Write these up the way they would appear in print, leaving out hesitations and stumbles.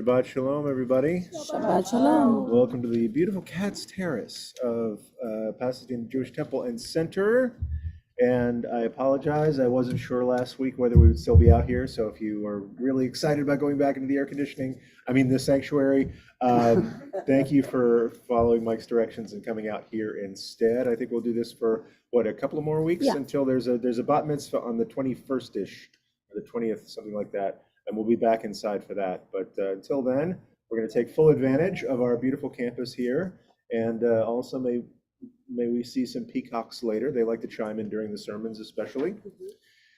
Shabbat Shalom, everybody. Shabbat Shalom. Welcome to the beautiful Cat's Terrace of Pasadena Jewish Temple and Center. And I apologize, I wasn't sure last week whether we would still be out here. So if you are really excited about going back into the air conditioning, the sanctuary, thank you for following Mike's directions and coming out here instead. I think we'll do this for, a couple of more weeks until there's a bat mitzvah on the 21st-ish, or the 20th, something like that. And we'll be back inside for that. But until then, we're going to take full advantage of our beautiful campus here. And also may we see some peacocks later. They like to chime in during the sermons especially.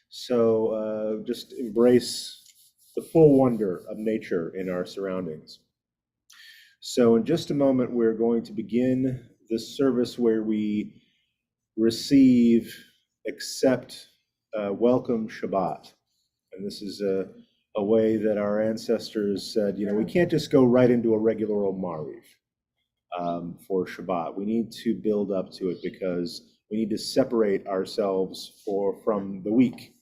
So just embrace the full wonder of nature in our surroundings. So in just a moment, we're going to begin the service where we receive, accept, welcome Shabbat. And this is a way that our ancestors said, we can't just go right into a regular old Mariv for Shabbat. We need to build up to it because we need to separate ourselves from the week.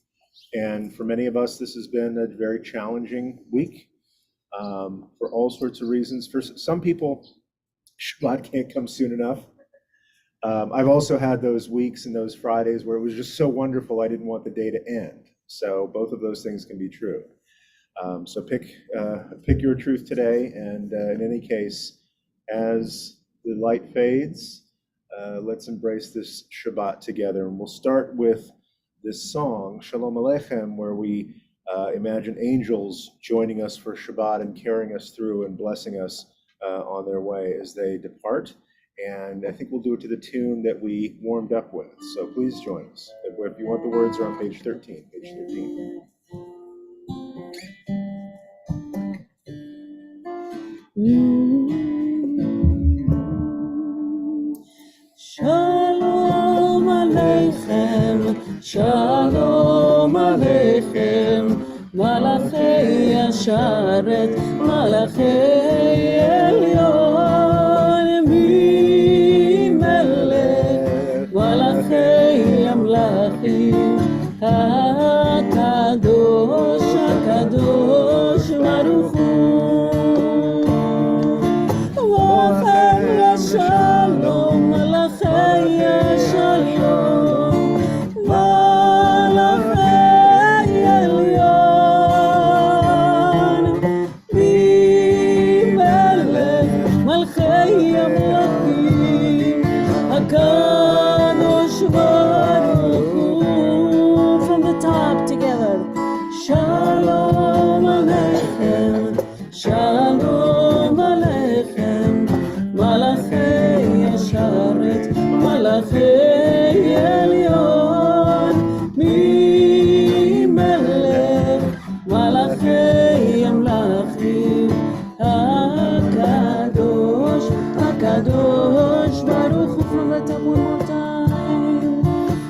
And for many of us, this has been a very challenging week for all sorts of reasons. For some people, Shabbat can't come soon enough. I've also had those weeks and those Fridays where it was just so wonderful I didn't want the day to end. So both of those things can be true. So pick your truth today, and in any case, as the light fades, let's embrace this Shabbat together. And we'll start with this song, Shalom Aleichem, where we imagine angels joining us for Shabbat and carrying us through and blessing us on their way as they depart. And I think we'll do it to the tune that we warmed up with. So please join us. If you want the words, are on page 13. Page 13. Shalom Aleichem, Shalom Aleichem, Malachei Yasharet, Malachei Elyon, Melech, Malachei Amlachim, HaKadosh, HaKadosh, Baruch Hu. Shalom Malachei Shalom Malachei Elyon Bimelech Malchei Amlachim HaKadosh Baruch Hu. From the top together. Shalom Aleichem, Shalom Aleichem, Malachei Yasharet, Malachei Elyon, Mimelech, Malachei Amlachim, HaKadosh, HaKadosh, Baruch Hu. From the top one more time.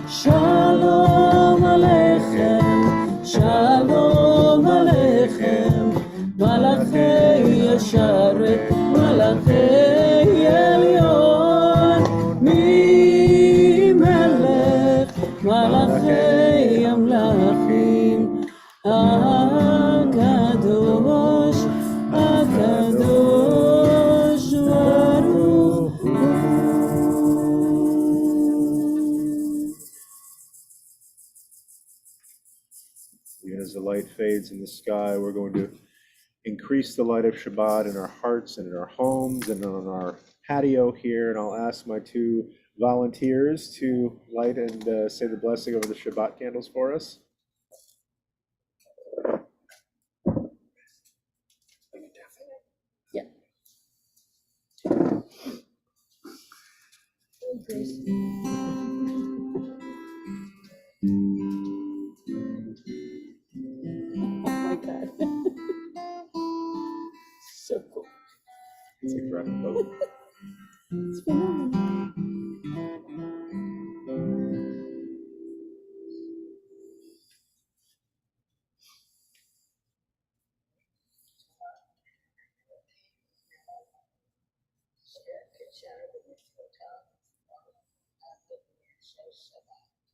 Shalom Aleichem, Shalom Aleichem, Malachei Yasharet, Malachei Elyon, Mimelech, Malachei Amlachim, HaKadosh, HaKadosh, Baruch Hu. Even as the light fades in the sky, we're going to increase the light of Shabbat in our hearts and in our homes and on our patio here. And I'll ask my two volunteers to light and say the blessing over the Shabbat candles for us? Yeah. Oh my God. So cool. It's like driving a boat. It's phenomenal.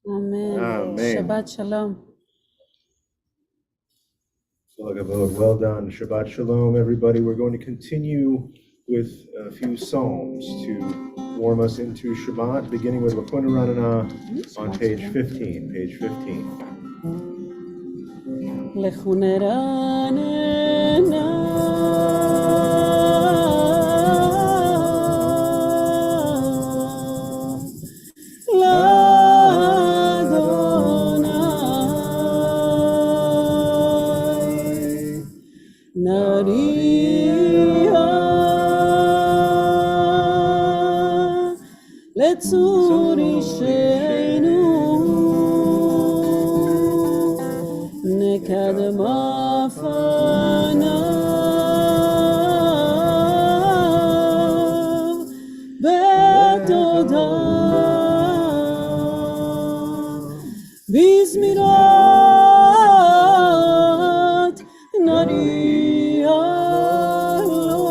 Amen. Amen. Shabbat shalom. Well done. Shabbat Shalom, everybody. We're going to continue with a few psalms to warm us into Shabbat, beginning with Lakuna Ranana on page 15. Page 15. לצור אישנו נקדם פניו בתודה בזמירות נריע לו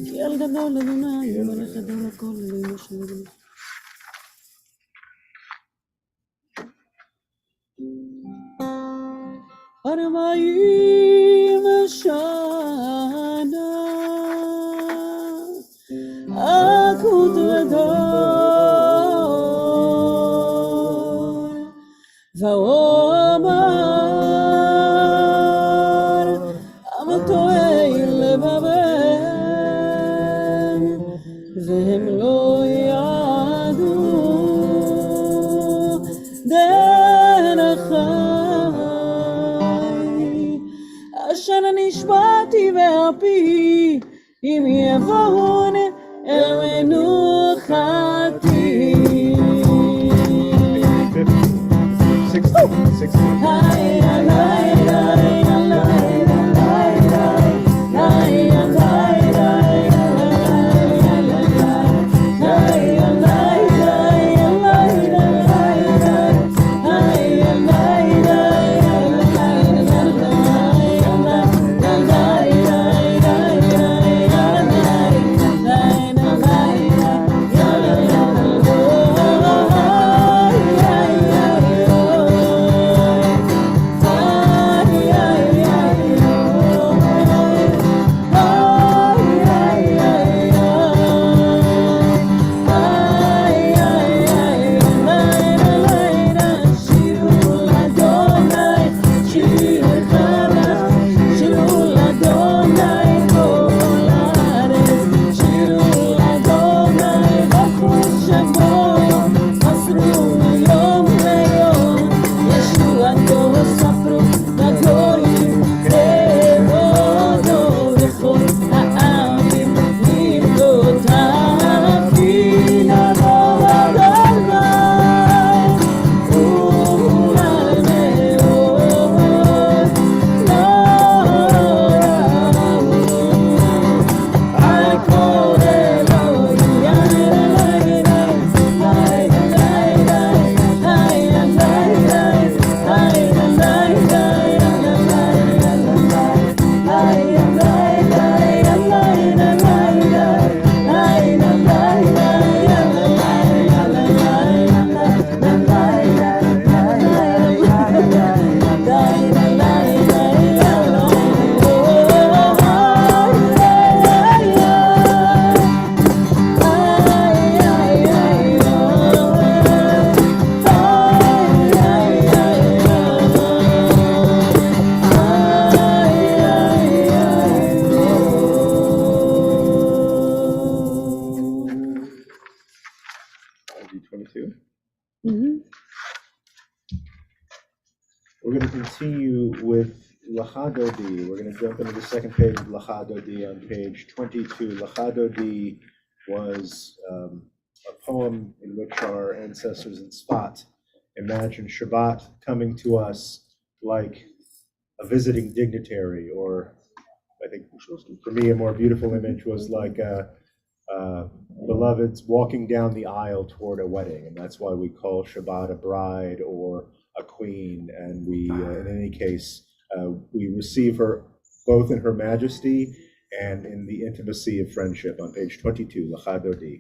כי על גדול אדוני מלך גדול הכל אלוהים השם אדוני ארבעים שנה אקודדור ואומר עמתוי לבבם והם לא ידעו דרכי אשר נשבעתי באפי אם יבואון אל מנוחתי 16. We're going to continue with Lecha Dodi. We're going to jump into the second page of Lecha Dodi on page 22. Lecha Dodi was a poem in which our ancestors in Sfat imagined Shabbat coming to us like a visiting dignitary, or I think for me a more beautiful image was like beloveds walking down the aisle toward a wedding, and that's why we call Shabbat a bride or a queen. And we, in any case, we receive her both in her majesty and in the intimacy of friendship on page 22, Lecha Dodi.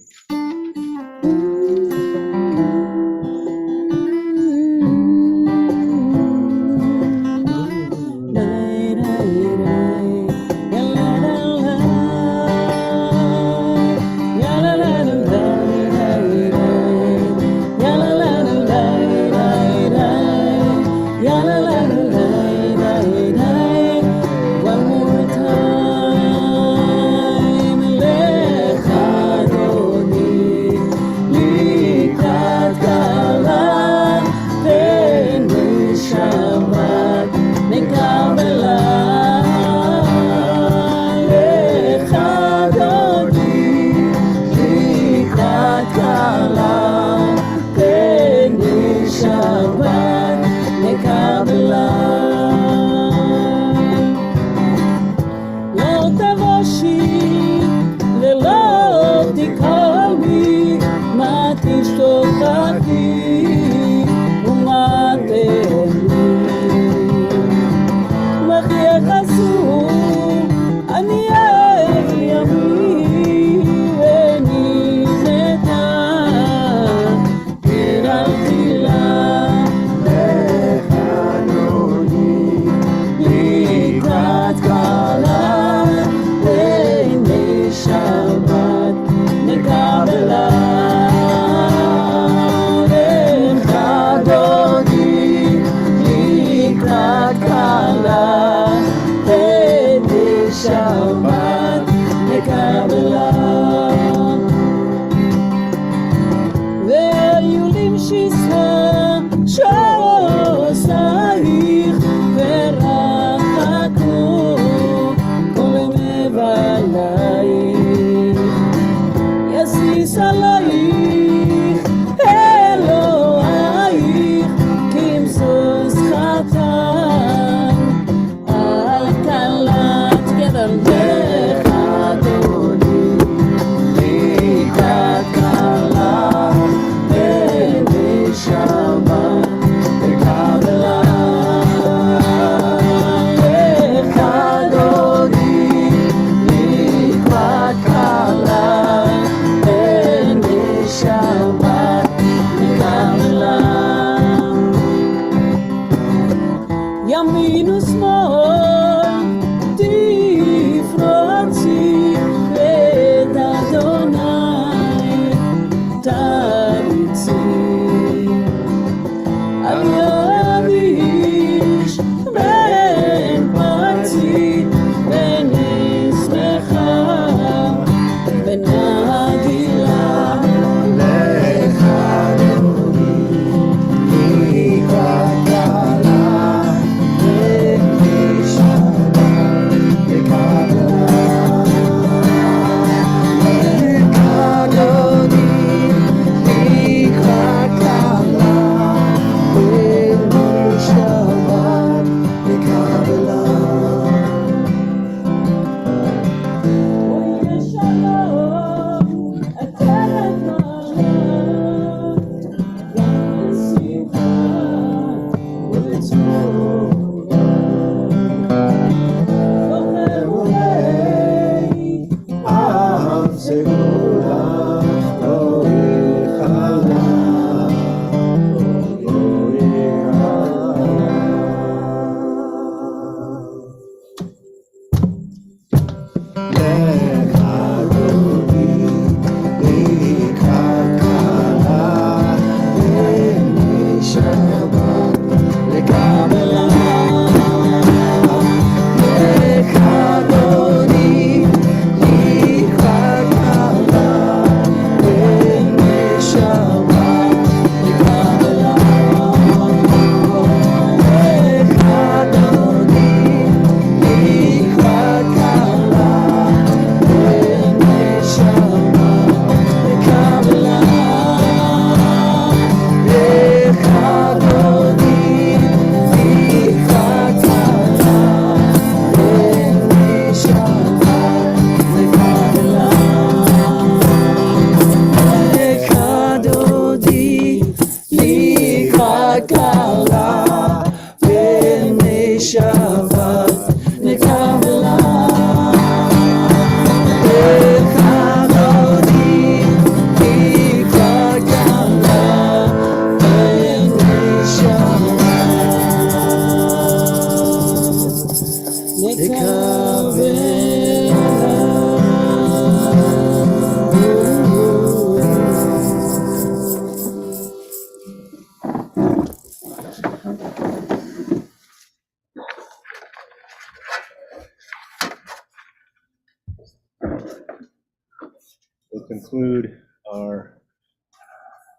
conclude our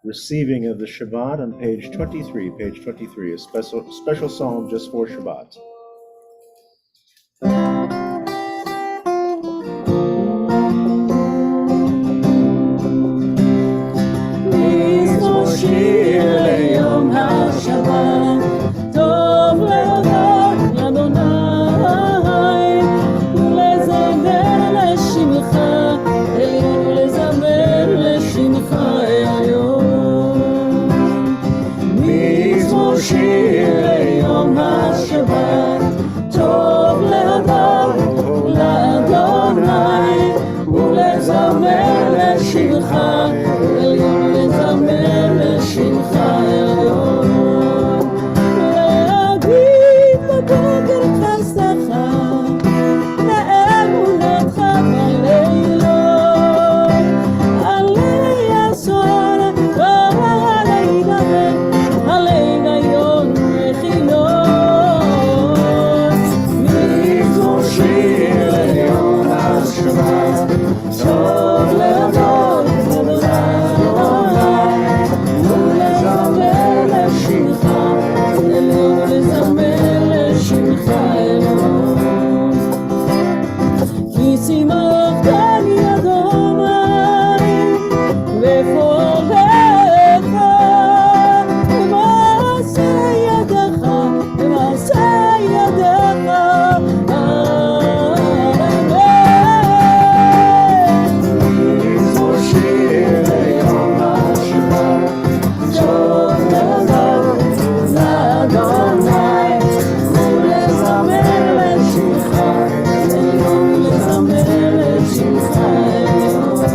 receiving of the Shabbat on page 23. Page 23, a special psalm just for Shabbat. מזמור שיר ליום השבת, טוב להודות לאדוני, ולזמר לשמך עליון, ולזמר לשמך עליון. מזמור שיר ליום השבת, טוב להודות לאדוני, ולזמר לשמך עליון, ולזמר לשמך עליון. להגיד בבוקר חסדך, לאמונתך בלילות, עלי עשור ועלי דבר, עלי היגיון מכינות. מזמור שיר ליום השבת, טוב להודות לאדוני, ולזמר לשמך עליון, ולזמר לשמך עליון. כי שימחתני אדוני בפועלך, במעשה ידך, במעשה ידך. מזמור שיר ליום השבת, טוב להודות לאדוני, ולזמר לשמך עליון, ולזמר לשמך עליון.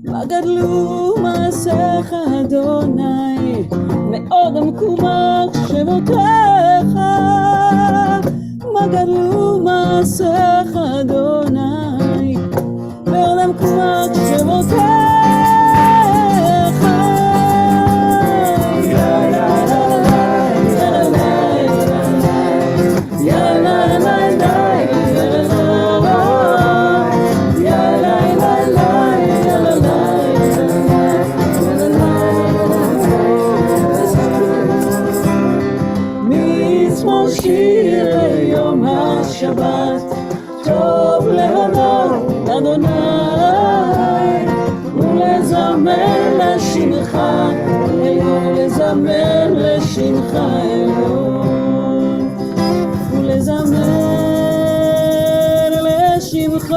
מה גדלו מעשיך אדוני, מאוד עמקו מחשבותיך. מה גדלו מעשיך אדוני, מאוד עמקו מחשבותיך. מזמור שיר ליום השבת, טוב להודות לאדוני, ולזמר לשמך עליון, ולזמר לשמך עליון, ולזמר לשמך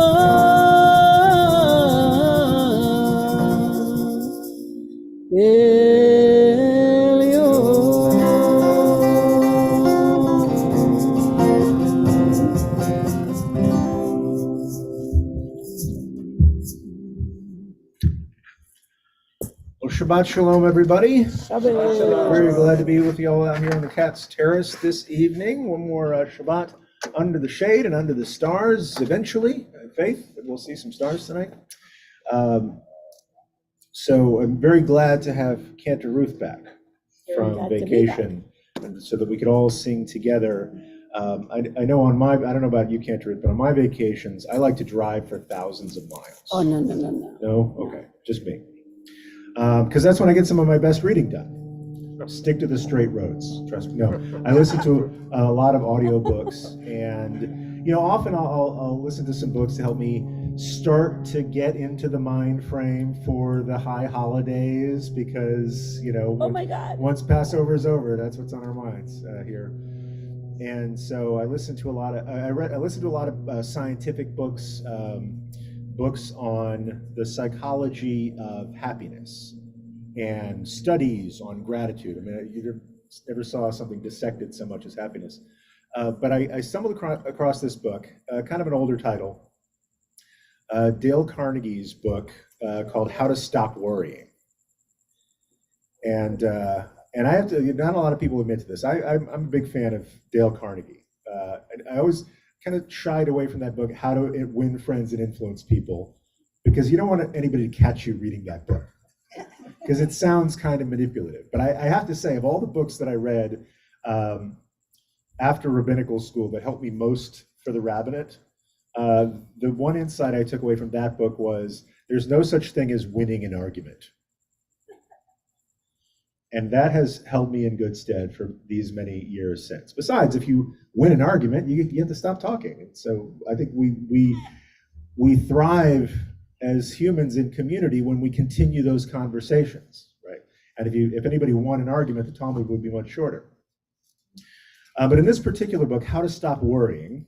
Well, Shabbat Shalom, everybody. Shabbat. Very glad to be with you all out here on the Cat's Terrace this evening. One more Shabbat under the shade and under the stars eventually. Faith, we'll see some stars tonight. So I'm very glad to have Cantor Ruth back from glad to be vacation, and so that we could all sing together. I know on my, I don't know about you, Cantor Ruth, but on my vacations, I like to drive for thousands of miles. Oh, no. No? Okay, just me. Because that's when I get some of my best reading done. Stick to the straight roads, trust me. No, I listen to a lot of audiobooks, and often I'll listen to some books to help me start to get into the mind frame for the high holidays, because Oh my God. once Passover is over, that's what's on our minds here. And so I listen to a lot of I listen to a lot of scientific books. Books on the psychology of happiness and studies on gratitude. I mean, you never saw something dissected so much as happiness. But I stumbled across this book, kind of an older title, Dale Carnegie's book called How to Stop Worrying. And I have to, not a lot of people admit to this. I'm a big fan of Dale Carnegie. I always kind of shied away from that book, How to Win Friends and Influence People, because you don't want anybody to catch you reading that book, because it sounds kind of manipulative. But I have to say, of all the books that I read after rabbinical school that helped me most for the rabbinate, The one insight I took away from that book was there's no such thing as winning an argument. And that has held me in good stead for these many years since. Besides, if you win an argument, you have to stop talking. And so I think we thrive as humans in community when we continue those conversations, right? And if anybody won an argument, the Talmud would be much shorter. But in this particular book, How to Stop Worrying,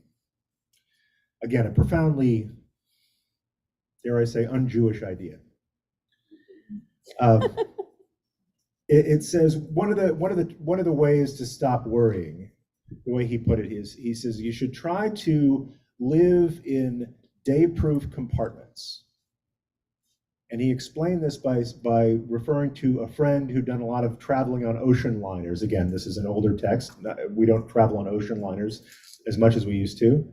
again, a profoundly, dare I say, un-Jewish idea. It says one of the ways to stop worrying, the way he put it is, he says you should try to live in day-proof compartments. And he explained this by referring to a friend who'd done a lot of traveling on ocean liners. Again, this is an older text. We don't travel on ocean liners as much as we used to.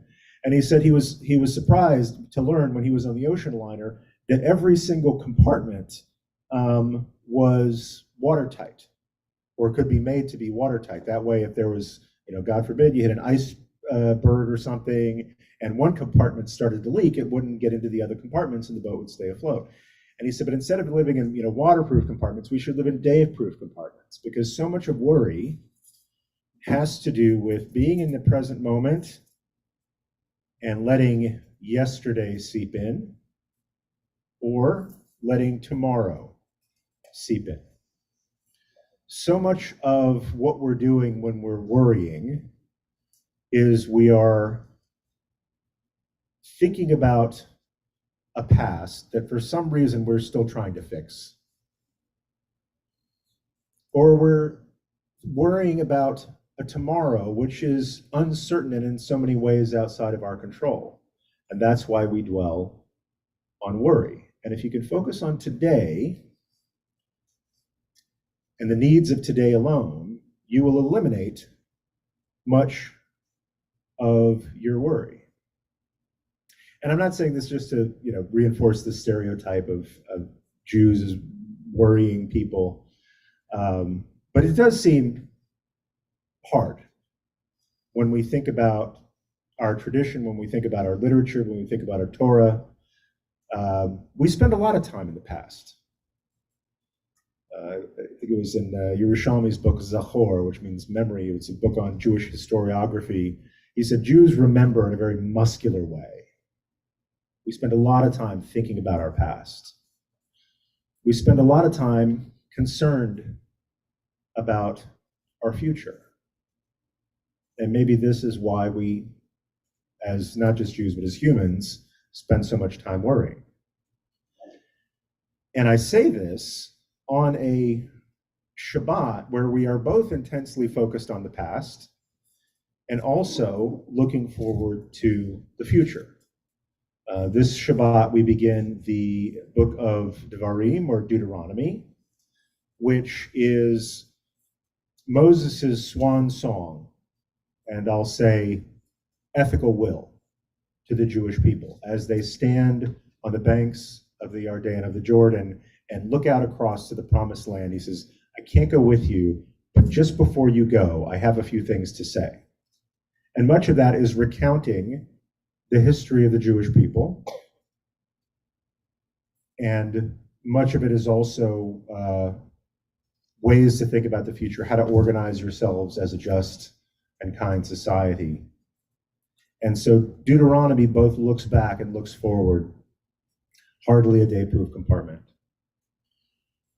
And he said he was surprised to learn when he was on the ocean liner that every single compartment was watertight, or could be made to be watertight. That way, if there was, God forbid, you hit an iceberg or something, and one compartment started to leak, it wouldn't get into the other compartments, and the boat would stay afloat. And he said, but instead of living in waterproof compartments, we should live in day-proof compartments, because so much of worry has to do with being in the present moment and letting yesterday seep in, or letting tomorrow seep in. So much of what we're doing when we're worrying is we are thinking about a past that for some reason we're still trying to fix. Or we're worrying about a tomorrow which is uncertain and in so many ways outside of our control. And that's why we dwell on worry. And if you can focus on today and the needs of today alone, you will eliminate much of your worry. And I'm not saying this just to reinforce the stereotype of Jews as worrying people, but it does seem hard when we think about our tradition, when we think about our literature, when we think about our Torah. We spend a lot of time in the past. I think it was in Yerushalmi's book Zachor, which means memory. It's a book on Jewish historiography. He said Jews remember in a very muscular way. We spend a lot of time thinking about our past. We spend a lot of time concerned about our future. And maybe this is why we, as not just Jews, but as humans, spend so much time worrying. And I say this on a Shabbat where we are both intensely focused on the past and also looking forward to the future. This Shabbat, we begin the book of Devarim, or Deuteronomy, which is Moses' swan song, and I'll say ethical will to the Jewish people as they stand on the banks of the Yarden, of the Jordan, and look out across to the promised land. He says, I can't go with you, but just before you go, I have a few things to say. And much of that is recounting the history of the Jewish people. And much of it is also ways to think about the future, how to organize yourselves as a just and kind society. And so Deuteronomy both looks back and looks forward, hardly a day-proof compartment.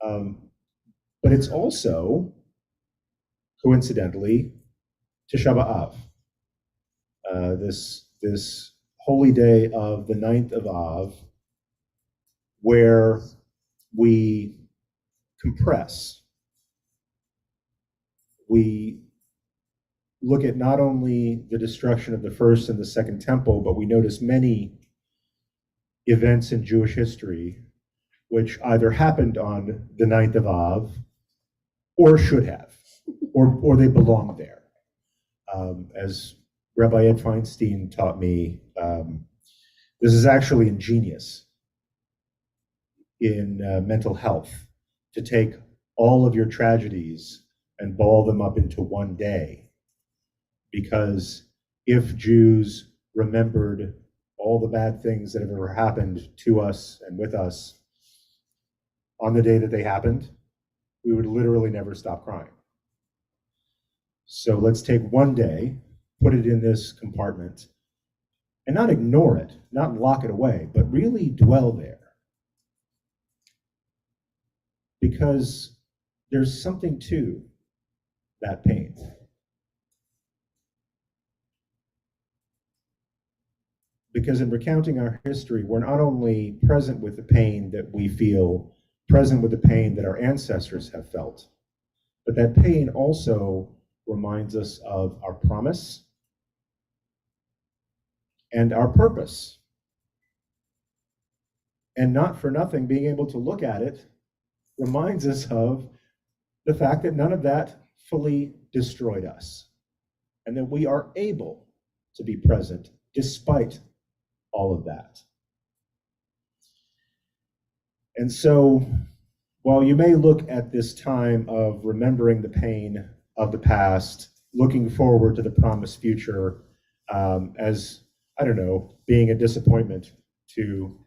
But it's also, coincidentally, Tisha B'Av, this holy day of the 9th of Av, where we compress. We look at not only the destruction of the first and the second temple, but we notice many events in Jewish history which either happened on the 9th of Av or should have, or they belong there. As Rabbi Ed Feinstein taught me, this is actually ingenious in mental health, to take all of your tragedies and ball them up into one day. Because if Jews remembered all the bad things that have ever happened to us and with us on the day that they happened, we would literally never stop crying. So let's take one day, put it in this compartment, and not ignore it, not lock it away, but really dwell there. Because there's something to that pain. Because in recounting our history, we're not only present with the pain that we feel, present with the pain that our ancestors have felt, but that pain also reminds us of our promise and our purpose. And not for nothing, being able to look at it reminds us of the fact that none of that fully destroyed us, and that we are able to be present despite all of that. And so, while you may look at this time of remembering the pain of the past, looking forward to the promised future, as, I don't know, being a disappointment to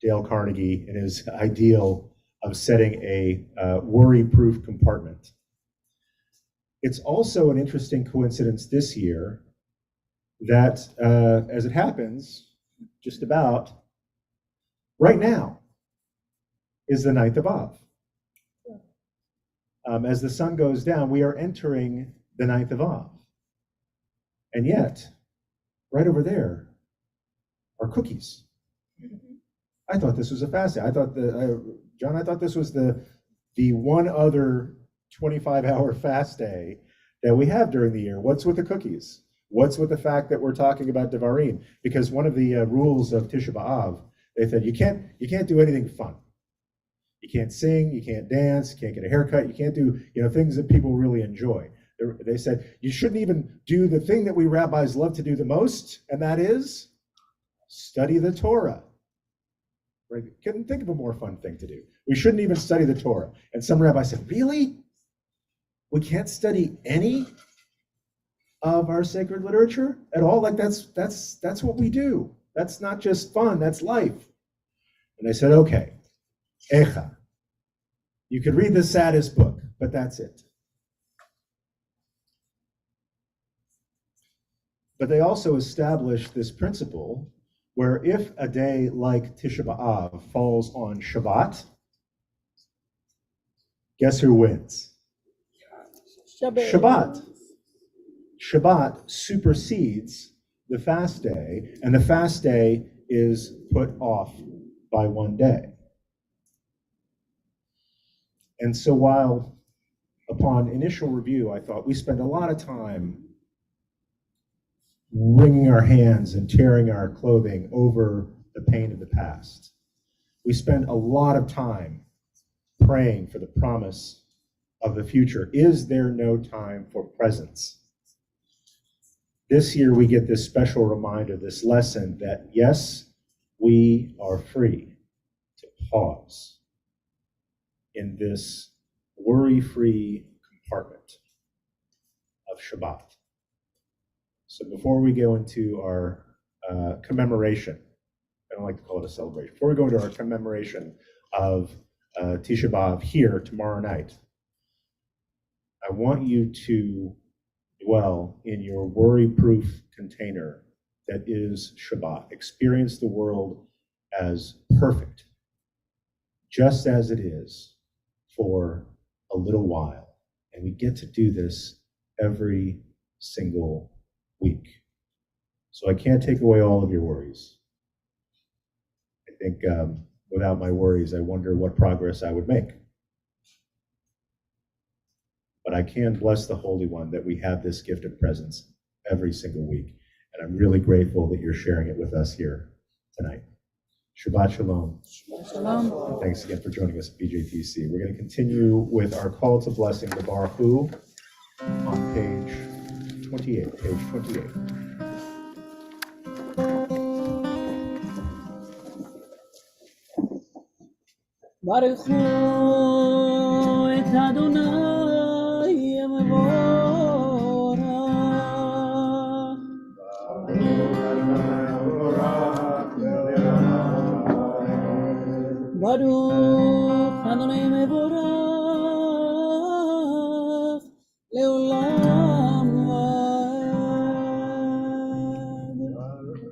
Dale Carnegie and his ideal of setting a worry-proof compartment. It's also an interesting coincidence this year that, as it happens, just about right now is the 9th of Av. As the sun goes down, we are entering the 9th of Av. And yet, right over there are cookies. I thought this was a fast day. I thought John, I thought this was the one other 25-hour fast day that we have during the year. What's with the cookies? What's with the fact that we're talking about Devarim? Because one of the rules of Tisha B'Av, they said you can't do anything fun. You can't sing, you can't dance, you can't get a haircut, you can't do things that people really enjoy. They said you shouldn't even do the thing that we rabbis love to do the most, and that is study the Torah. Right? Couldn't think of a more fun thing to do. We shouldn't even study the Torah. And some rabbis said, really? We can't study any of our sacred literature at all? Like that's what we do. That's not just fun, that's life. And they said, okay, Echa. You could read the saddest book, but that's it. But they also established this principle where if a day like Tisha B'Av falls on Shabbat, guess who wins? Shabbat. Shabbat supersedes the fast day, and the fast day is put off by one day. And so while upon initial review, I thought we spend a lot of time wringing our hands and tearing our clothing over the pain of the past. We spend a lot of time praying for the promise of the future. Is there no time for presence? This year we get this special reminder, this lesson that yes, we are free to pause in this worry-free compartment of Shabbat. So before we go into our commemoration, I don't like to call it a celebration, before we go into our commemoration of Tisha B'Av here tomorrow night, I want you to dwell in your worry-proof container that is Shabbat. Experience the world as perfect, just as it is for a little while. And we get to do this every single week. So I can't take away all of your worries. I think without my worries, I wonder what progress I would make. But I can bless the Holy One that we have this gift of presence every single week. And I'm really grateful that you're sharing it with us here tonight. Shabbat Shalom. Shalom. And thanks again for joining us at BJTC. We're going to continue with our call to blessing, the Baruch Hu, on page 28. Page 28. Baruch Hu et Adonai Yemevorah. יבורך לעולם ועד.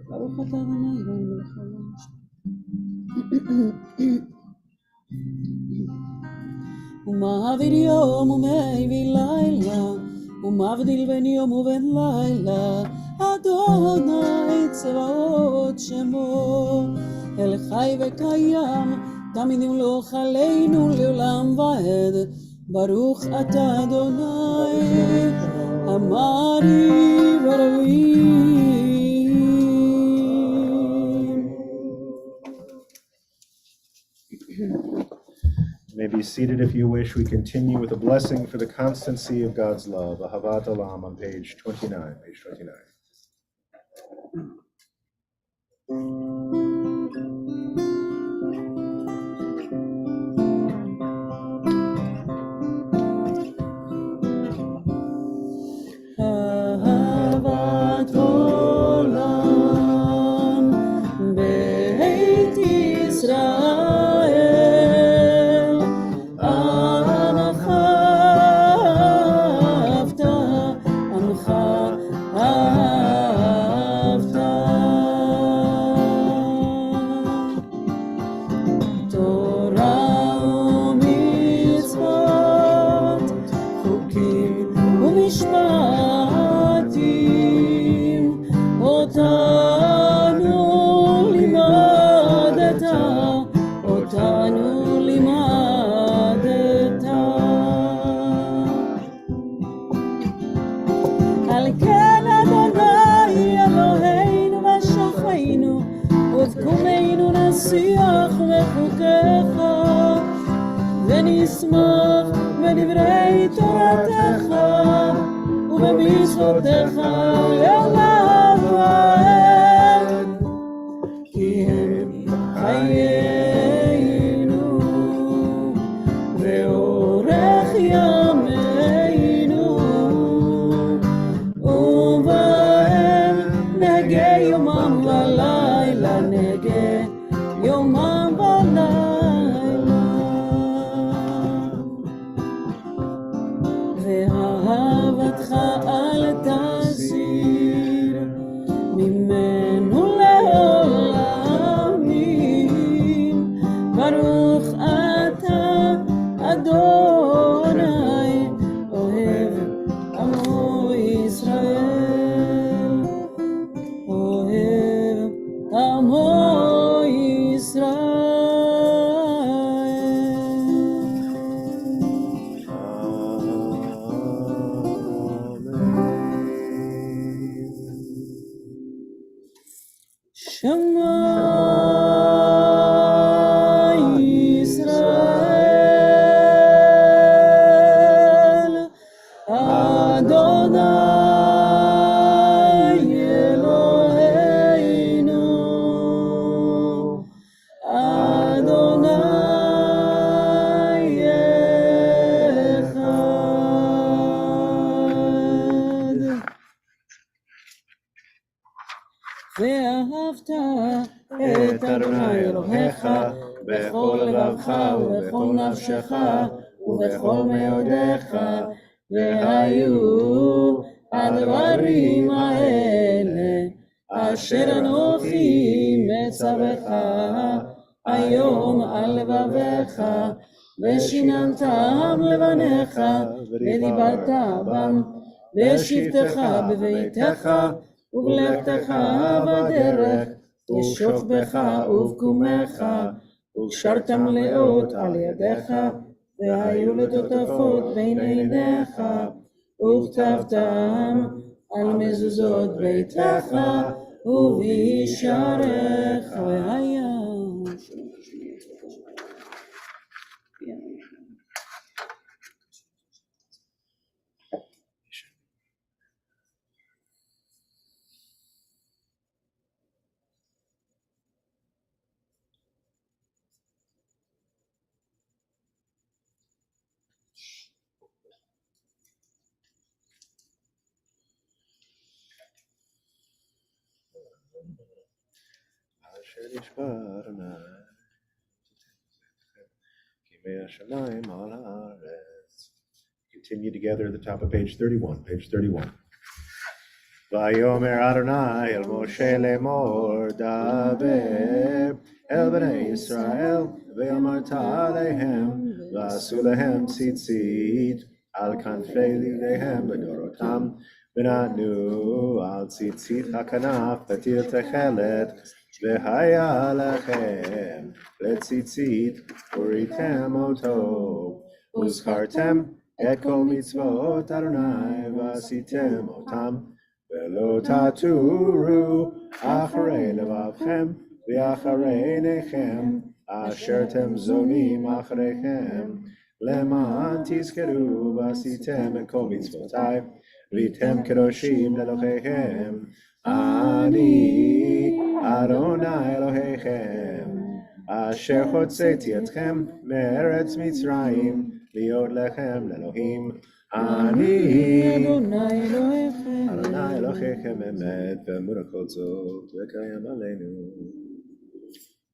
ברוך אתה אדוני אלוהינו מלך העולם. ומעביר יום ומביא לילה, ומבדיל בין יום ובין לילה, אדוני צבאות שמו, אל חי וקיים, תמיד ימלוך עלינו לעולם ועד. ברוך אתה אדוני, המעריב ערבים. You may be seated if you wish. We continue with a blessing for the constancy of God's love, Ahavat Olam, on page 29. Page 29. אהבת עולם בית ישראל, עמך אהבת, עמך אהבת. תורה ומצוות, חוקים ומשפטים, אותנו לימדת, אותנו לימדת. על כן אדוני אלוהינו ושופענו, ובקומנו נשיח בחוקיך, ונשמח בדברי תורתך ובמצוותיך לעולם ועד. כי הם חיינו ואורך ימינו, ובהם נהגה יומם ולילה, נהגה יומם ולילה. ואהבתך אל תסיר ממנו לעולמים. ברוך אתה אדוני אוהב עמו ישראל, אוהב עמו ישראל. שמע ישראל, אדוני אלוהינו, אדוני אחד. ואהבת את אדוני אלוהיך בכל לבבך ובכל נפשך ובכל מאודיך, והיו הדברים האלה אשר אנוכי מצווך היום על לבביך, ושיננתם לבניך ודיברת בם בשבתך בביתך ובלכתך בדרך, בשוכבך ובקומך, וקשרתם לאות על ידיך, והיו לטוטפות בין עיניך, וכתבתם על מזוזות ביתך ובשעריך. והיה אשר נשבע אדוני, כי Shemei Hashemayim al haaretz. Continue together at the top of page 31. Page 31. Vayomer Adonai el Moshe lemor daber el bnei Yisrael ve'amarta lehem v'asu lehem tzitzit al kanfei lidehem ledorotam v'natnu al tzitzit hakanaf v'tir techelet v'haya lechem letzitzit uritem oto uzkartem et kol mitzvot Adonai v'asitem otam Velo taturu acharei levavchem v'acharei nechem asher tem zonim acharechem leman tizkeru v'asitem et kol mitzvotai v'tem kedoshim lelochechem ani Adonai Elohechem asher chotzeti etchem me'eretz Mitzrayim liot lechem lelohim ani Adonai Elohechem. Adonai Elohechem emet ve'emuna kol zot v'kayam aleinu.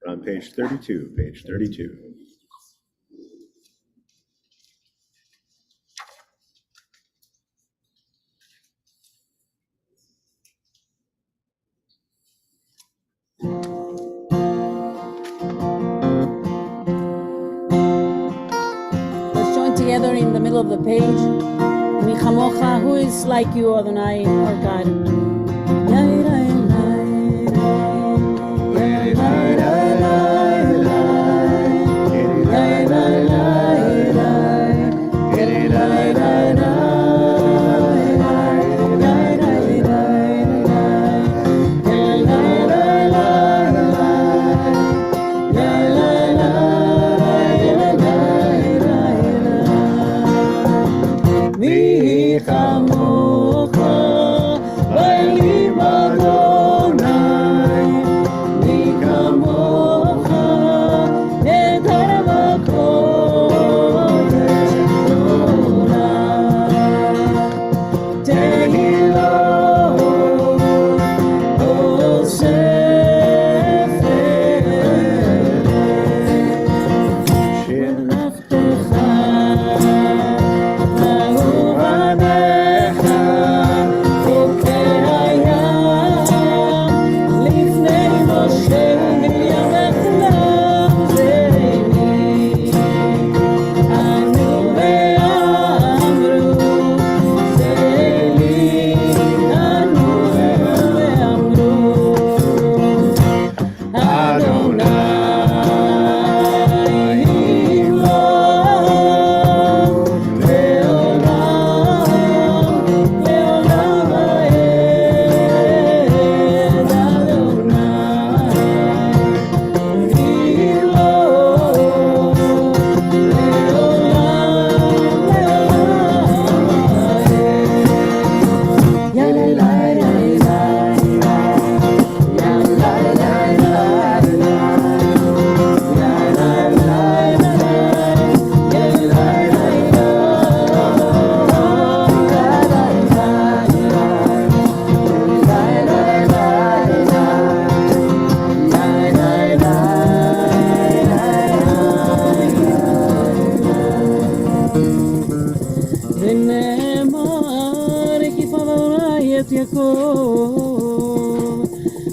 We're on page 32, page 32. Let's join together in the middle of the page. Michamocha, who is like you, Adonai, our God.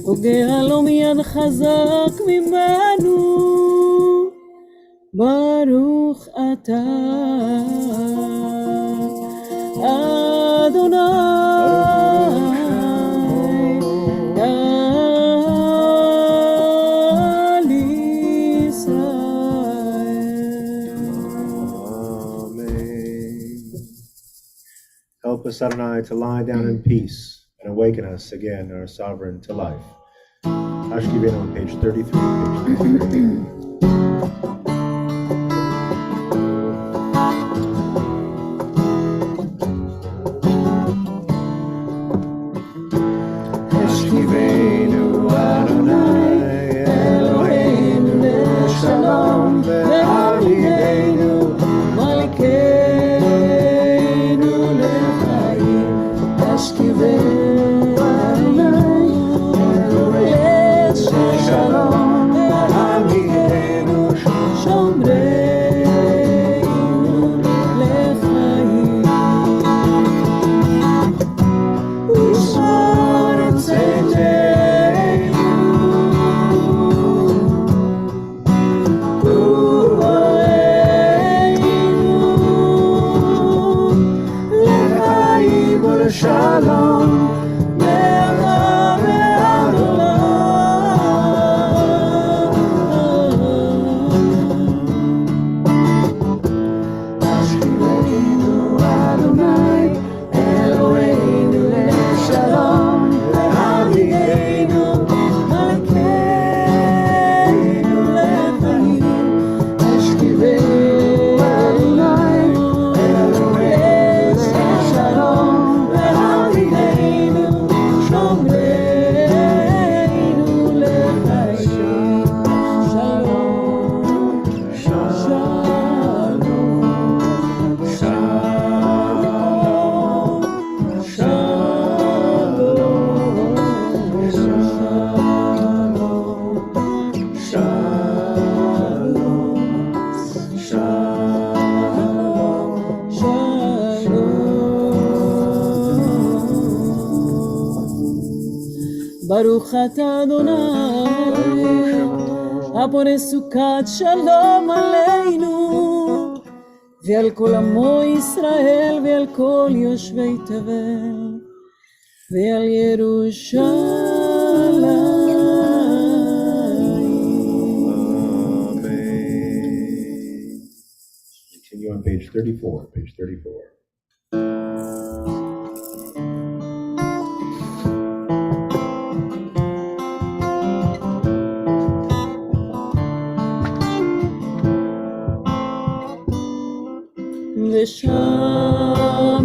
וגאה לו מיד חזק ממנו, ברוך אתה אדוני על ישראל. Amen. Help us, Adonai, to lie down in peace and awaken us again, our sovereign, to life. Ashkiven on page 33. Page 33. Ashkivenu Adonai Eloheinu Shalom ve'avideinu Malkeinu lechaim. Ashkivenu Adonai Eloheinu Shalom ve'avideinu ברוך אתה אדוני, ברוך שמו. הבורא סוכת שלום עלינו, ועל כל עמו ישראל ועל כל יושבי תבל, ועל ירושלים. Continue on page 34, page 34.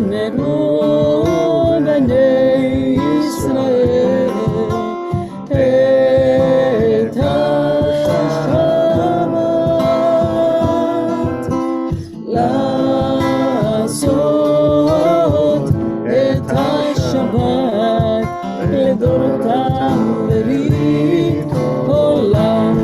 ושמרו בני ישראל את השבת, לעשות את השבת לדורותם ברית עולם.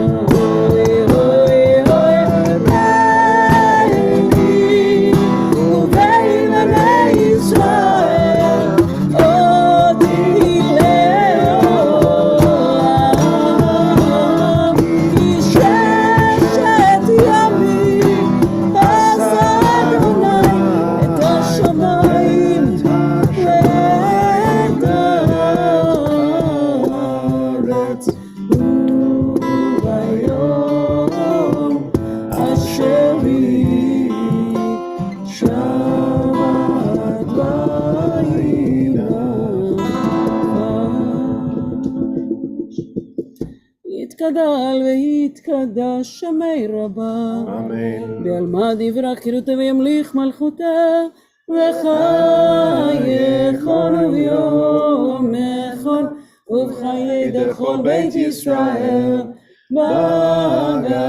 יתגדל ויתקדש שמי רבה, Amen. בעלמא דברה חירותה וימליך מלכותה, וחייכון וביום נכון ובחיי דכל בית ישראל, בגלה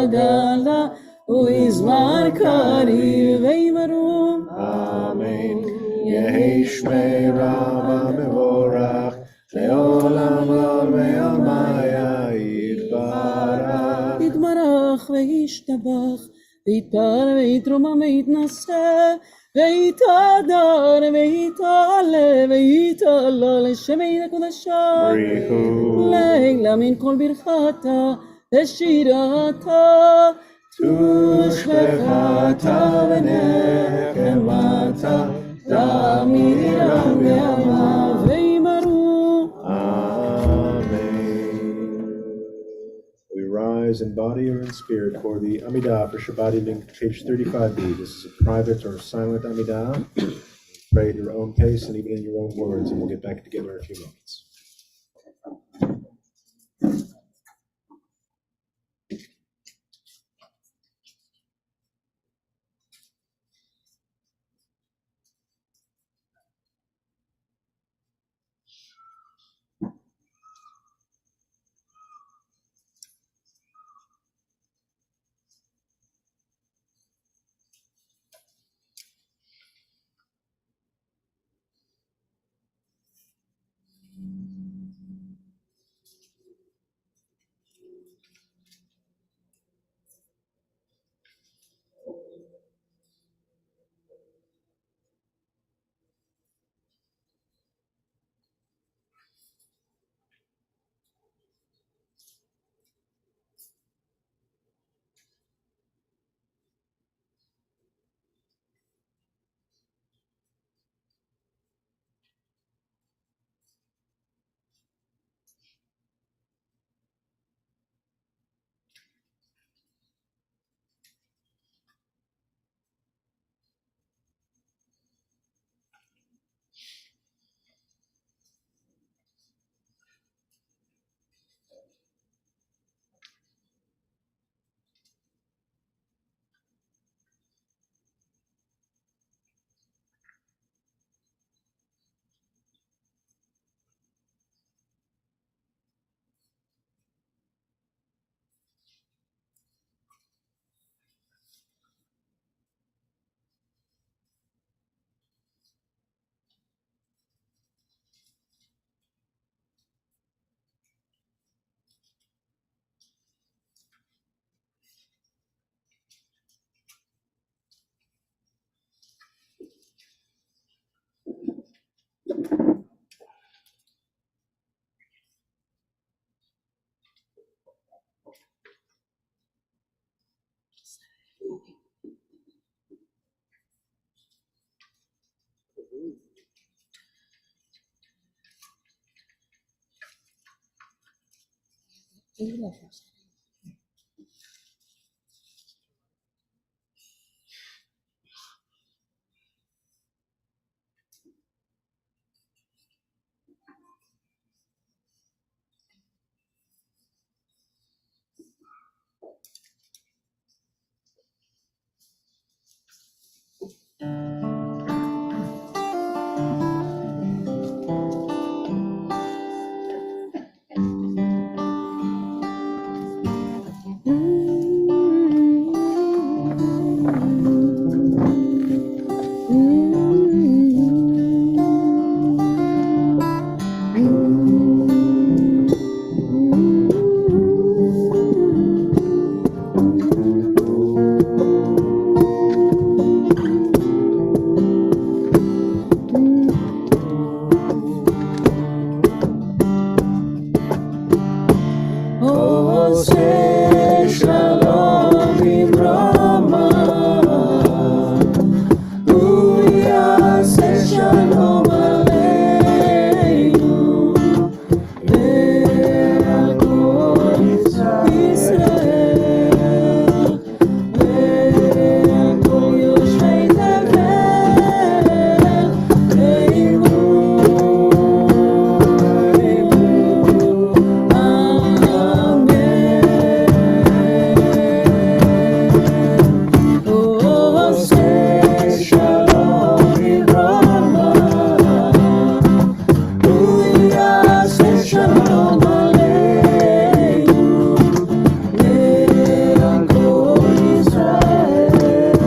בגלה ובזמן קריב וימרו. Amen. יהי שמי רבה מבורך, לעולם ועלמיה יתברך. יתברך וישתבח, ויתפאר ויתרומם ויתנשא, ויתהדר ויתעלה ויתעלה לשמי הקדושה. בריחו לילה מן כל ברכתה ושירתה, תושבחתה ונחמתה, תמיד ירם בעלמא וימרו. Amen. We rise in body or in spirit for the Amidah for Shabbat evening, page 35b. This is a private or silent Amidah. Pray at your own pace and even in your own words, and we'll get back together in a few moments. עושה שלום במרומה, הוא יעשה שלום עלינו ועל כל ישראל ועל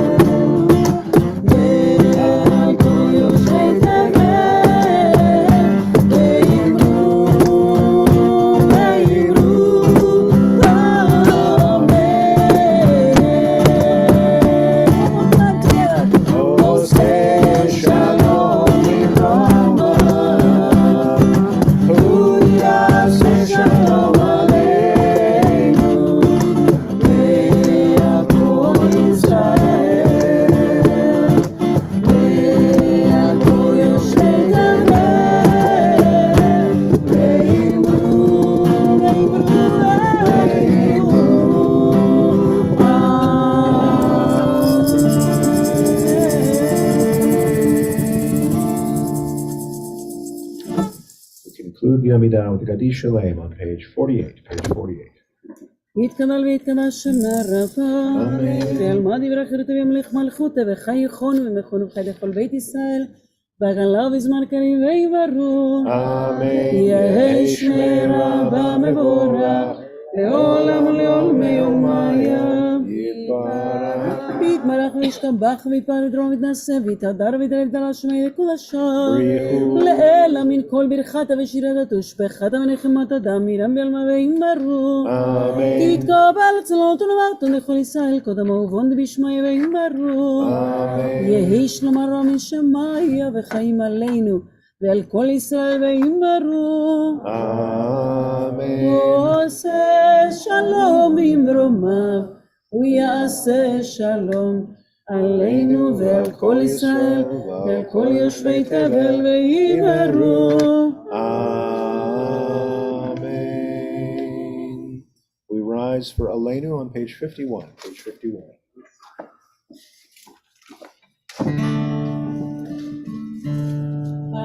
כל יושבי תבל ואמרו Conclude the Amidah with the Gadish Shalem on page 48. Page 48. יתקבל ויתקדש שנה רבה, ואלמד יברך ירטה וימלך מלכותה וחי יכון ומכון וחי לכל בית ישראל, בגלה בזמן קרים ויברו. יהי שמי רבה מבורך, לעולם ולעולמי יומיה. יתברך וישתבח ויתפאר ודרום ויתנשא ויתהדר ויתעלה ויתעלה שמי לקודשה. לאלה מן כל ברכתה ושירתה ושבחתה ונחמתה דמירם בעלמה וימברו. כי יתקבל צלעות ולמרתו לכל ישראל קודם אהובון דבשמיא וימברו. יהי שלום הרע מן שמיה וחיים עלינו ועל כל ישראל וימברו. עושה שלום במרומיו הוא יעשה שלום עלינו ועל כל ישראל ועל כל יושבי תבל וימברו. Amen. We rise for Aleinu on page 51. Page 51.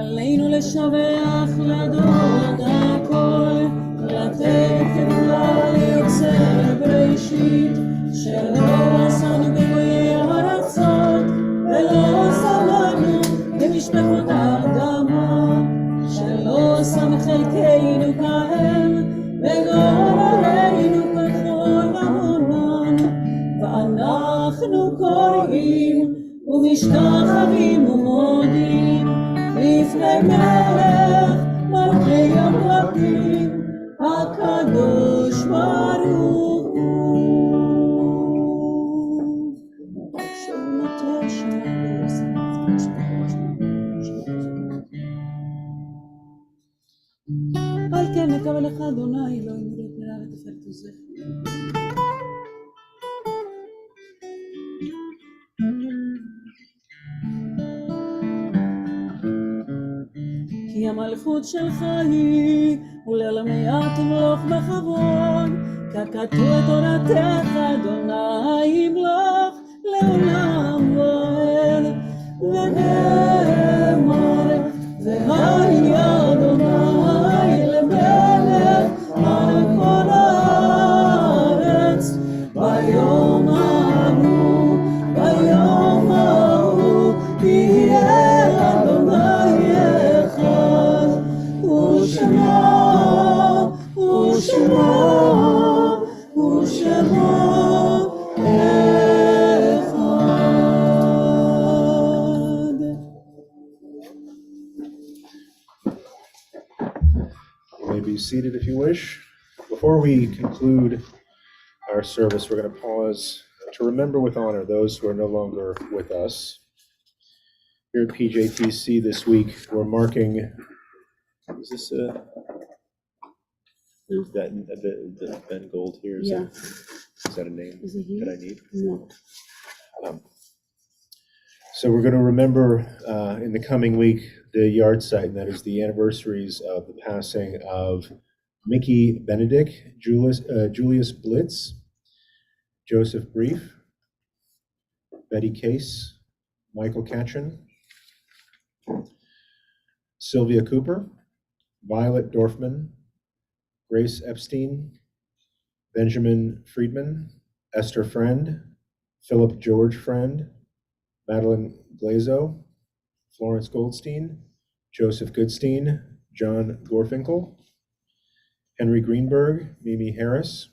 עלינו לשבח לדורות הכל, לתת תרועה ליוצר בראשית, שלא עשנו בגויי הרצות, ולא שמנו במשפחות האדמה, שלא שם חלקנו כהם, וגורלנו ככל המונן, ואנחנו קוראים ומשתחווים ומודים, לפני מלך מלכי המלכים הקדוש ברוך הוא. על כן נקבל לך אדוני אלוהים ותהילה ותפארת עוזך. כי המלכות שלך היא ולעולמי תמלוך בכבוד, ככתוב את תורתך אדוני ימלוך לעולם ועד. ונאמר והיה אדוני למלך על כל הארץ ביום ההוא, ביום ההוא יהיה אדוני אחד ושמו You may be seated if you wish. Before we conclude our service, we're going to pause to remember with honor those who are no longer with us. Here at PJTC this week, we're marking, is this that Ben Gold here? Is that a name Is it here? that I need? No. So we're going to remember in the coming week the yard site, and that is the anniversaries of the passing of Mickey Benedict, Julius Blitz, Joseph Brief, Betty Case, Michael Katchen, Sylvia Cooper, Violet Dorfman, Grace Epstein, Benjamin Friedman, Esther Friend, Philip George Friend, Madeline Glazo, Florence Goldstein, Joseph Goodstein, John Gorfinkel, Henry Greenberg, Mimi Harris,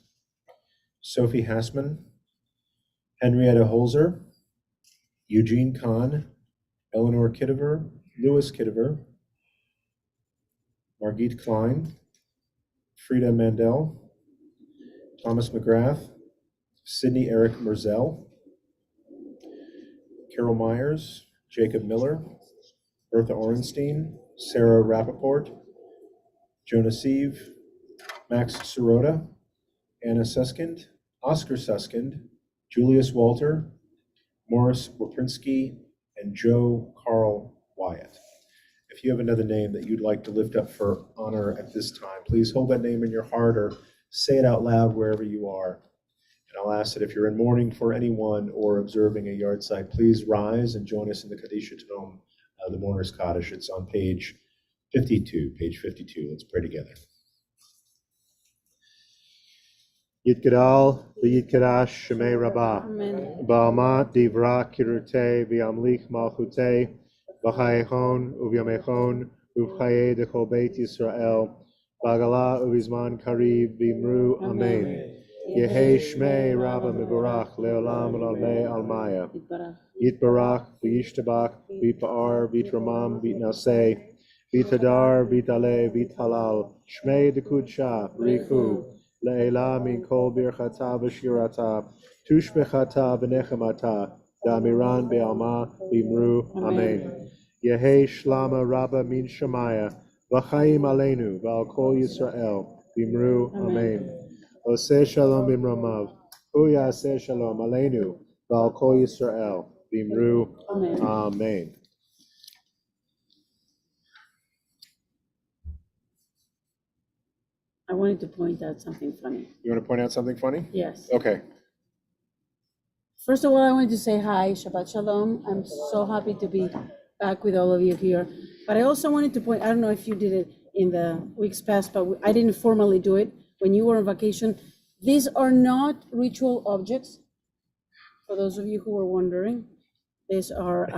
Sophie Hassman, Henrietta Holzer, Eugene Kahn, Eleanor Kittiver, Louis Kittiver, Margit Klein, Frida Mandel, Thomas McGrath, Sidney Eric Merzel, Carol Myers, Jacob Miller, Bertha Orenstein, Sarah Rappaport, Jonah Sieve, Max Sirota, Anna Suskind, Oscar Suskind, Julius Walter, Morris Waprinski, and Joe Carl Wyatt. If you have another name that you'd like to lift up for honor at this time, please hold that name in your heart or say it out loud wherever you are. And I'll ask that if you're in mourning for anyone or observing a yard site, please rise and join us in the Kadisha Tanom, the Mourner's Kaddish. It's on page 52. Let's pray together. Yitgadal v'yitgadash shemei Rabbah. Amen. Ba'amat divra kirute v'amlich malchute v'chayechon uvyamechon uvchaye dechol beit Yisrael b'agala uvizman kariv v'imru amen. Yehei shmei Rabba mevorach leolam l'almei almaya. Yitbarach v'yishtabach v'yitpa'ar v'yitramam v'yitnaseh v'yitadar v'yitale v'yithalal shmei dekudsha richu le'ela min kol birchata v'shirata tushbechata v'nechemata da'amiran be'alma v'imru amen. Yehei shlama Rabba min shemaya v'chaim aleinu v'al kol Yisrael v'imru amen. Oseh shalom b'mramav hu yaseh shalom aleinu v'al kol Yisrael v'imru Amen. amen. I wanted to point out something funny. You want to point out something funny? Yes. Okay. First of all, I wanted to say hi, Shabbat Shalom. I'm so happy to be back with all of you here. But I also wanted to point, I don't know if you did it in the weeks past, but I didn't formally do it when you were on vacation. These are not ritual objects, for those of you who were wondering. These are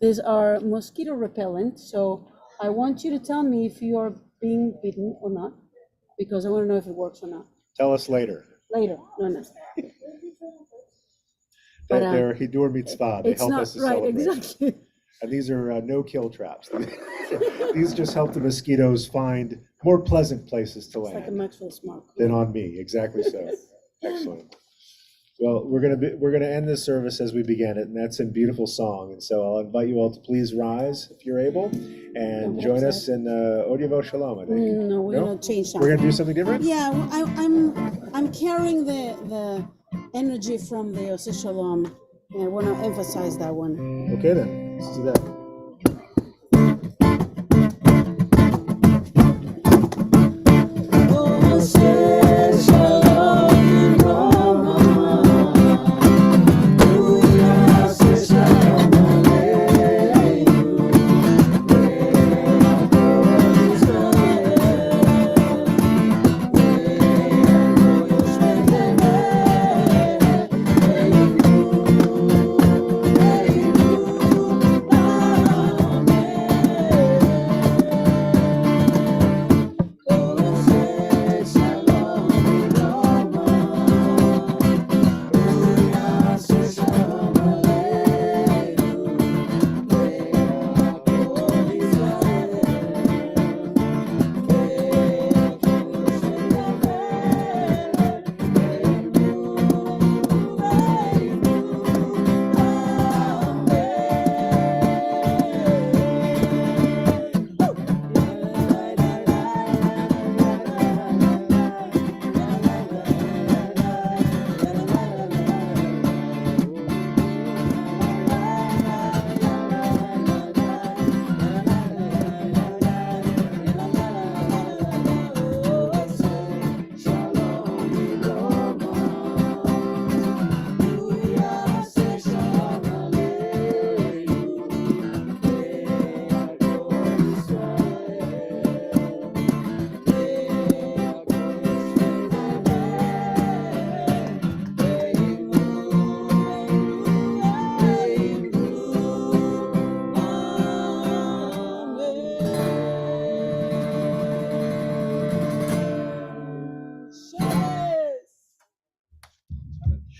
these are mosquito repellent. So I want you to tell me if you are being bitten or not, because I want to know if it works or not. Tell us later. Later, no. But, They're Hidur Mitzvah. They It's help not us to right, celebrate. exactly. And these are no-kill traps. These just help the mosquitoes find more pleasant places to It's like a land Maxwell Smart. than on me. Exactly so. Excellent. Well, we're gonna end this service as we began it, and that's in beautiful song. And so I'll invite you all to please rise if you're able, and join us in Odievo Shalom. I think. No, we're No? gonna change We're something. gonna do something different. Yeah, I'm carrying the energy from the Oseh Shalom, and I want to emphasize that one. Okay then. Let's do that.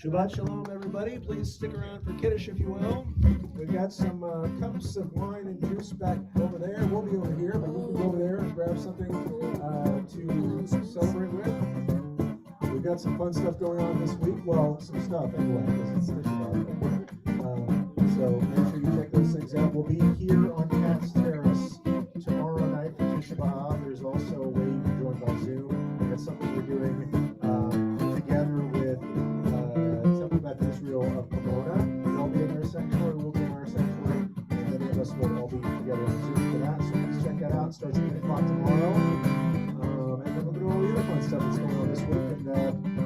Shabbat Shalom, everybody. Please stick around for Kiddush if you will. We've got some cups of wine and juice back over there. We'll be over here, but you can go over there and grab something to celebrate with. We've got some fun stuff going on this week. Well, some stuff anyway, because it's Tisha B'Av. So make sure you check those things out. We'll be here on Cat's Terrace tomorrow night for Tisha B'Av. There's also a way you can join by Zoom. That's something we're doing together with Temple Beth Israel of Pomona. They'll be in their sanctuary, we'll be in our sanctuary, and many of us will all be together on Zoom for that. So please check that out. It starts at 8 o'clock tomorrow. And then look at all the other fun stuff that's going on this week. And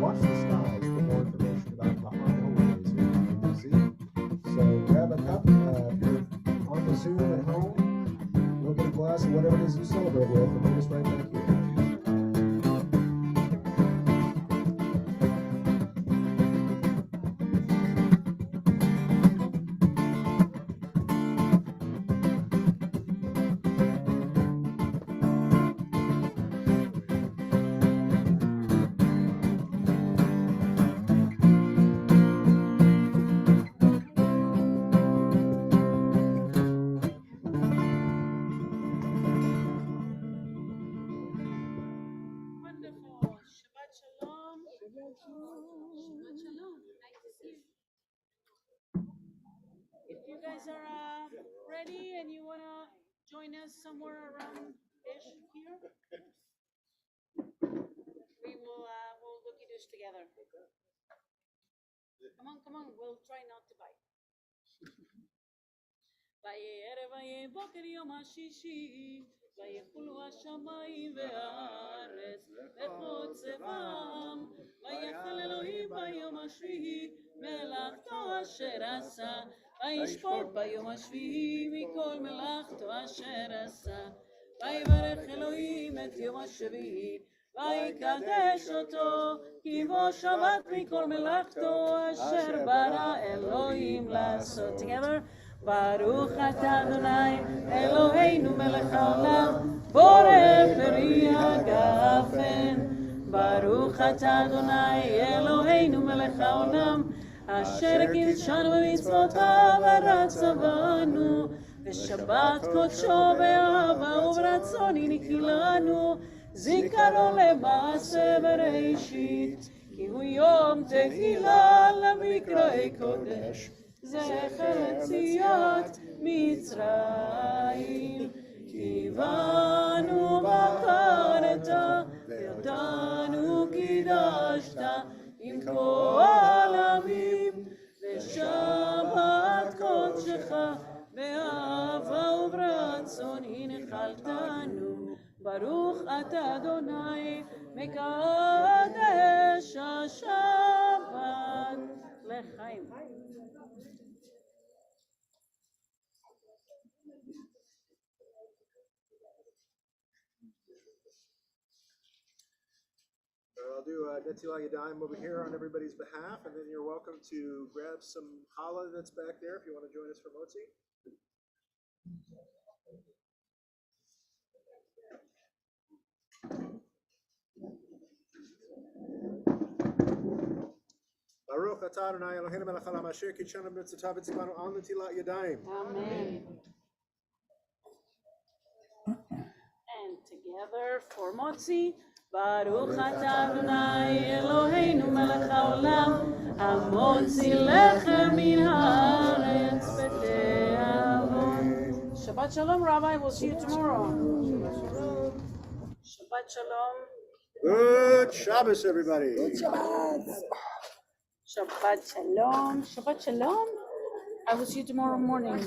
watch the skies for more information about the holidays here in DC. So grab a cup if you're on the Zoom at home. We'll get a glass of whatever it is you celebrate with, and meet us right back here. Wonderful. Shabbat shalom. Shabbat shalom. Nice to see you. If you guys are ready and you want to join us somewhere around ish here, we'll look at this together. Come on, we'll try not to bite. ויערב ויהי בוקר יום השישי, ויחולו השמיים והארץ וכל צבאם, ויחל אלוהים ביום השביעי מלאכתו אשר עשה, וישפוט ביום השביעי מכל מלאכתו אשר עשה. ויברך אלוהים את יום השביעי, ויקדש אותו, כי בו שבת מכל מלאכתו אשר ברא אלוהים לעשות. Together. ברוך אתה אדוני אלוהינו מלך העולם בורא פרי הגפן. ברוך אתה אדוני אלוהינו מלך העולם אשר קידשנו במצוותיו ורצה בנו ושבת קודשו באהבה וברצון הנקי לנו זיכרון למעשה בראשית כי הוא יום תהילה למקראי קודש זכר יציאת מצרים כי בנו בחרת ואותנו קידשת עם כל עמים ושבת קודשך באהבה וברצון הנחלתנו ברוך אתה אדוני מקדש השבת לחיים. I'll do Netilah Yadayim over here on everybody's behalf, and then you're welcome to grab some challah that's back there if you want to join us for motzi. Baruch atah Adonai Eloheinu melech haolam asher kitshanu b'mitzvotav v'tzivanu al Netilat Yadayim. Amen. And together for motzi. ברוך אתה אדוני אלוהינו מלך העולם המוציא לחם מן הארץ בתיאבון. Shabbat shalom, Rabbi. We'll see you tomorrow. Shabbat shalom. Good Shabbos, everybody. Good Shabbat. Shabbat shalom. Shabbat shalom. I will see you tomorrow morning.